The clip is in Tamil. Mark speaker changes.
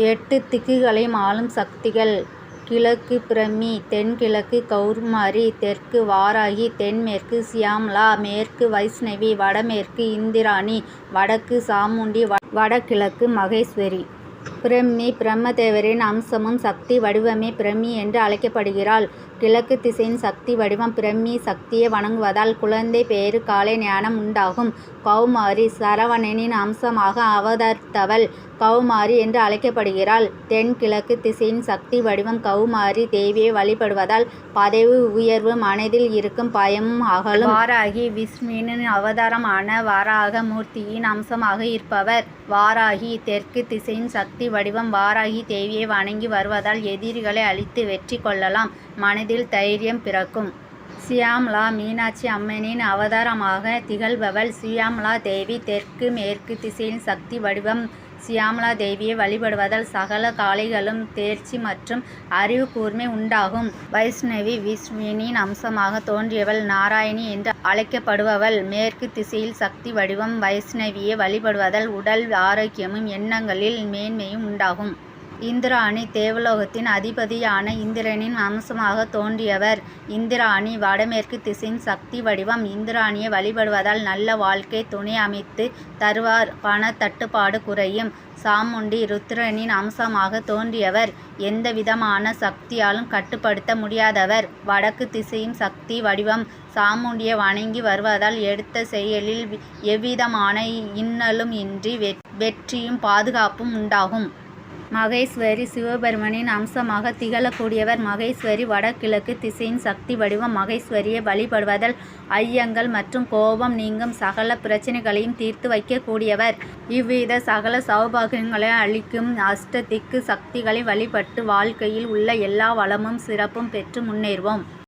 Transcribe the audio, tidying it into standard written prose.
Speaker 1: 8 திக்குகளையும் ஆளும் சக்திகள். கிழக்கு பிரம்மி, தென்கிழக்கு கௌமாரி, தெற்கு வாராகி, தென்மேற்கு சியாமளா, மேற்கு வைஷ்ணவி, வடமேற்கு இந்திராணி, வடக்கு சாமுண்டி, வடகிழக்கு மகேஸ்வரி. பிரம்மி பிரம்மதேவரின் அம்சமும் சக்தி வடிவமே பிரம்மி என்று அழைக்கப்படுகிறாள். கிழக்கு திசையின் சக்தி வடிவம் பிரம்மி சக்தியை வணங்குவதால் குழந்தை பேறு, காலை ஞானம் உண்டாகும். கௌமாரி சரவணனின் அம்சமாக அவதரித்தவள் கௌமாரி என்று அழைக்கப்படுகிறாள். தென்கிழக்கு திசையின் சக்தி வடிவம் கௌமாரி தேவியை வழிபடுவதால் பதவி உயர்வு, மனதில் இருக்கும் பயமும் அகலும். வாராகி விஷ்ணுவின் அவதாரமான வராக மூர்த்தியின் அம்சமாக இருப்பவர் வாராகி. தெற்கு திசையின் சக்தி வடிவம் வாராகி தேவியை வணங்கி வருவதால் எதிரிகளை அழித்து வெற்றி கொள்ளலாம், மனதில் தைரியம் பிறக்கும். சியாமளா மீனாட்சி அம்மனின் அவதாரமாக திகழ்பவள் சியாமளா தேவி. தெற்கு மேற்கு திசையின் சக்தி வடிவம் சியாமளா தேவியை வழிபடுவதால் சகல கலைகளும் தேர்ச்சி மற்றும் அறிவு கூர்மை உண்டாகும். வைஷ்ணவி விஷ்ணுவின் அம்சமாக தோன்றியவள் நாராயணி என்று அழைக்கப்படுபவள். மேற்கு திசையில் சக்தி வடிவம் வைஷ்ணவியை வழிபடுவதால் உடல் ஆரோக்கியமும் எண்ணங்களில் மேன்மையும் உண்டாகும். இந்திராணி தேவலோகத்தின் அதிபதியான இந்திரனின் அம்சமாக தோன்றியவர் இந்திராணி. வடமேற்கு திசையின் சக்தி வடிவம். இந்திராணியை வழிபடுவதால் நல்ல வாழ்க்கை துணை அமைத்து தருவார், பண தட்டுப்பாடு குறையும். சாமுண்டி ருத்ரனின் அம்சமாக தோன்றியவர், எந்த விதமான சக்தியாலும் கட்டுப்படுத்த முடியாதவர். வடக்கு திசையின் சக்தி வடிவம். சாமுண்டியை வணங்கி வருவதால் எடுத்த செயலில் எவ்விதமான இன்னலும் இன்றி வெற்றியும் பாதுகாப்பும் உண்டாகும். மகேஸ்வரி சிவபெருமனின் அம்சமாக திகழக்கூடியவர் மகேஸ்வரி. வடகிழக்கு திசையின் சக்தி வடிவம். மகேஸ்வரியை வழிபடுவதால் ஐயங்கள் மற்றும் கோபம் நீங்கும், சகல பிரச்சனைகளையும் தீர்த்து வைக்கக்கூடியவர். இவ்வித சகல சௌபாகியங்களை அளிக்கும் அஷ்ட திக்கு சக்திகளை வழிபட்டு வாழ்க்கையில் உள்ள எல்லா வளமும் சிறப்பும் பெற்று முன்னேறுவோம்.